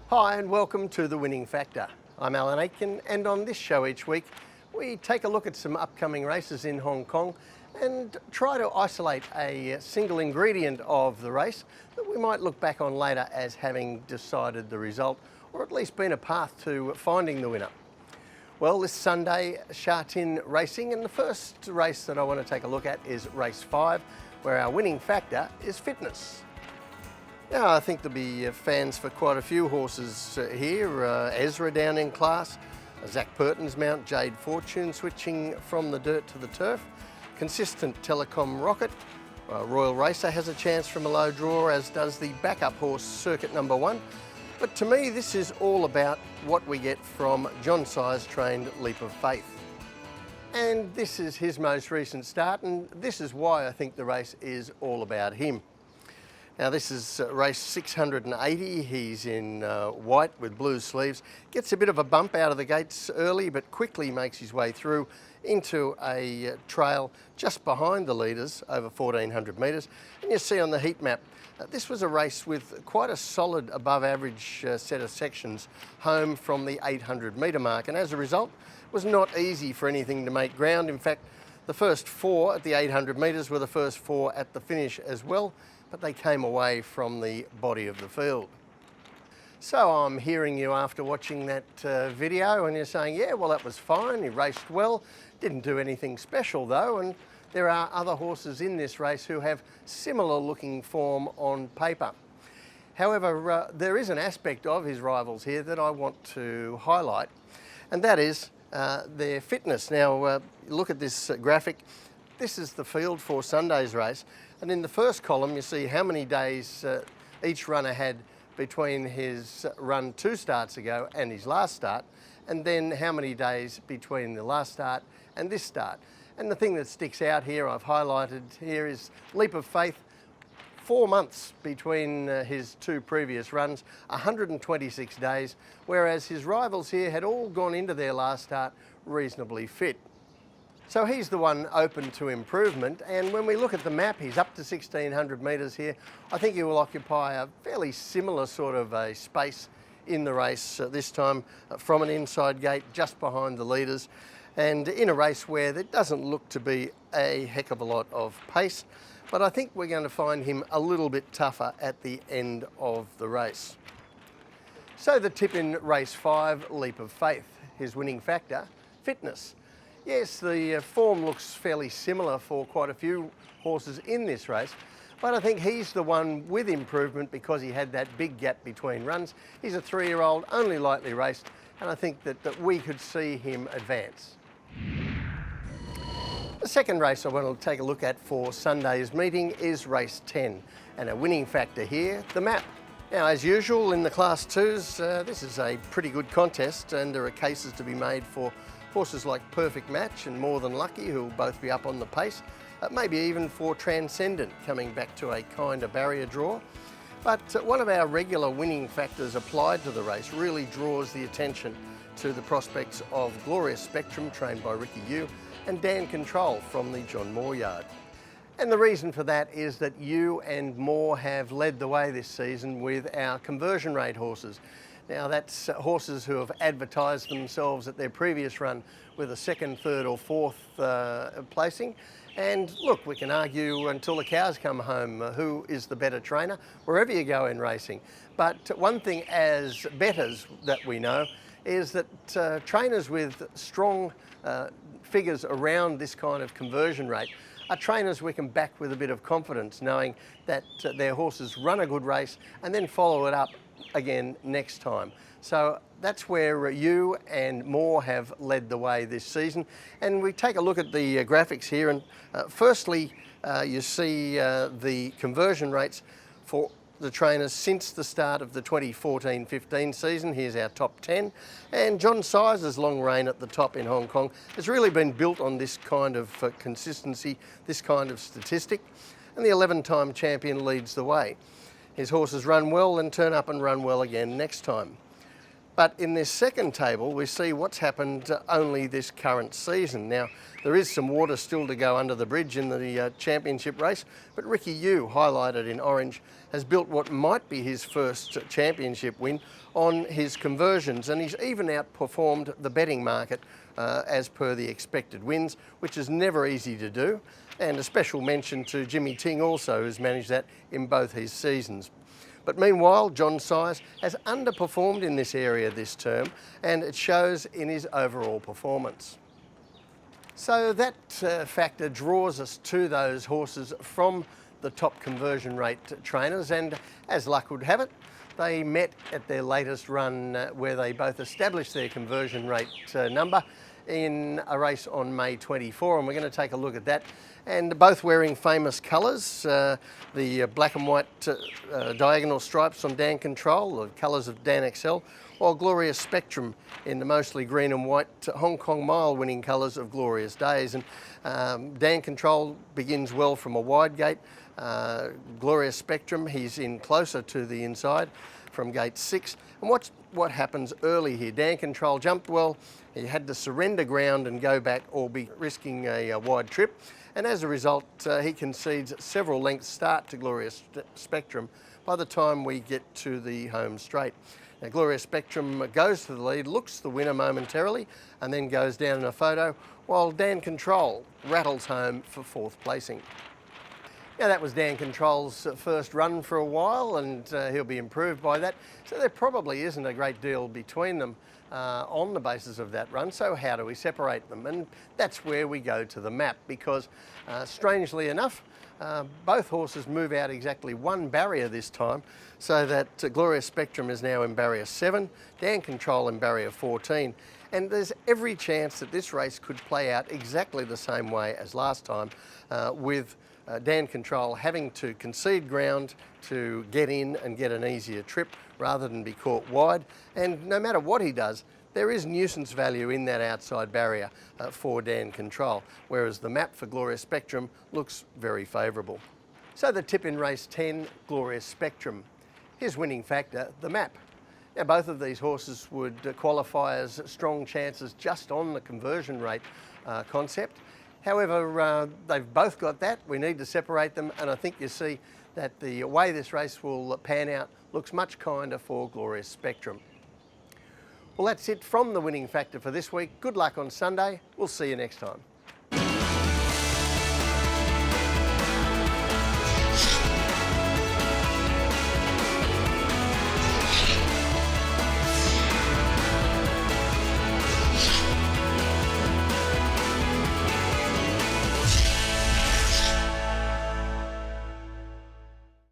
Hi and welcome to The Winning Factor. I'm Alan Aitken, and on this show each week we take a look at some upcoming races in Hong Kong and try to isolate a single ingredient of the race that we might look back on later as having decided the result, or at least been a path to finding the winner. Well, this Sunday, Sha Tin racing, and the first race that I want to take a look at is race 5, where our winning factor is fitness. Now, I think there'll be fans for quite a few horses here. Ezra down in class, Zach Purton's mount, Jade Fortune switching from the dirt to the turf, consistent Telecom Rocket. Royal Racer has a chance from a low draw, as does the backup horse Circuit number 1. But to me, this is all about what we get from John Si's trained Leap of Faith. And this is his most recent start, and this is why I think the race is all about him. Now, this is race 680. He's in white with blue sleeves. Gets a bit of a bump out of the gates early, but quickly makes his way through into a trail just behind the leaders over 1,400 metres. And you see on the heat map, this was a race with quite a solid above average set of sections home from the 800 metre mark. And as a result, it was not easy for anything to make ground. In fact, the first 4 at the 800 metres were the first 4 at the finish as well, but they came away from the body of the field. So I'm hearing you after watching that video and you're saying, yeah, well, that was fine, he raced well, didn't do anything special though, and there are other horses in this race who have similar looking form on paper. However, there is an aspect of his rivals here that I want to highlight, and that is their fitness. Now, look at this graphic. This is the field for Sunday's race, and in the first column you see how many days each runner had between his run 2 starts ago and his last start, and then how many days between the last start and this start. And the thing that sticks out here, I've highlighted here, is Leap of Faith. 4 months between his 2 previous runs, 126 days, whereas his rivals here had all gone into their last start reasonably fit. So he's the one open to improvement, and when we look at the map, he's up to 1,600 metres here. I think he will occupy a fairly similar sort of a space in the race this time, from an inside gate just behind the leaders, and in a race where there doesn't look to be a heck of a lot of pace, but I think we're going to find him a little bit tougher at the end of the race. So the tip in race 5, Leap of Faith, his winning factor, fitness. Yes, the form looks fairly similar for quite a few horses in this race, but I think he's the one with improvement because he had that big gap between runs. He's a 3-year-old, only lightly raced, and I think that we could see him advance. The second race I want to take a look at for Sunday's meeting is race 10, and a winning factor here, the map. Now, as usual in the Class 2s, this is a pretty good contest, and there are cases to be made for horses like Perfect Match and More Than Lucky, who will both be up on the pace, maybe even for Transcendent, coming back to a kind of barrier draw. But one of our regular winning factors applied to the race really draws the attention to the prospects of Glorious Spectrum, trained by Ricky Yu, and Dan Control from the John Moore yard. And the reason for that is that Yu and Moore have led the way this season with our conversion rate horses. Now, that's horses who have advertised themselves at their previous run with a 2nd, 3rd or 4th placing. And look, we can argue until the cows come home who is the better trainer, wherever you go in racing. But one thing as bettors that we know is that trainers with strong figures around this kind of conversion rate are trainers we can back with a bit of confidence, knowing that their horses run a good race and then follow it up again next time. So that's where Yu and Moore have led the way this season. And we take a look at the graphics here, and firstly you see the conversion rates for the trainers since the start of the 2014-15 season. Here's our top 10, and John Si's long reign at the top in Hong Kong has really been built on this kind of consistency, this kind of statistic, and the 11-time champion leads the way. His horses run well and turn up and run well again next time. But in this second table, we see what's happened only this current season. Now, there is some water still to go under the bridge in the championship race, but Ricky Yu, highlighted in orange, has built what might be his first championship win on his conversions, and he's even outperformed the betting market as per the expected wins, which is never easy to do. And a special mention to Jimmy Ting also, who's managed that in both his seasons. But meanwhile, John Size has underperformed in this area this term, and it shows in his overall performance. So that factor draws us to those horses from the top conversion rate trainers, and as luck would have it, they met at their latest run where they both established their conversion rate number in a race on May 24, and we're going to take a look at that. And both wearing famous colours, the black and white diagonal stripes on Dan Control, the colours of Dan XL, while Glorious Spectrum in the mostly green and white Hong Kong mile winning colours of Glorious Days. And Dan Control begins well from a wide gate. Glorious Spectrum, he's in closer to the inside from gate 6. And watch what happens early here. Dan Control jumped well. He had to surrender ground and go back or be risking a wide trip. And as a result, he concedes several lengths start to Glorious Spectrum by the time we get to the home straight. Now, Glorious Spectrum goes to the lead, looks the winner momentarily, and then goes down in a photo, while Dan Control rattles home for 4th placing. Now, that was Dan Control's first run for a while, and he'll be improved by that. So there probably isn't a great deal between them on the basis of that run. So how do we separate them? And that's where we go to the map, because strangely enough, both horses move out exactly one barrier this time, so that Glorious Spectrum is now in barrier 7, Dan Control in barrier 14. And there's every chance that this race could play out exactly the same way as last time, with Dan Control having to concede ground to get in and get an easier trip rather than be caught wide. And no matter what he does, there is nuisance value in that outside barrier for Dan Control, whereas the map for Glorious Spectrum looks very favourable. So the tip in race 10, Glorious Spectrum. His winning factor, the map. Now, both of these horses would qualify as strong chances just on the conversion rate concept. However, they've both got that. We need to separate them, and I think you see that the way this race will pan out looks much kinder for Glorious Spectrum. Well, that's it from the winning factor for this week. Good luck on Sunday. We'll see you next time.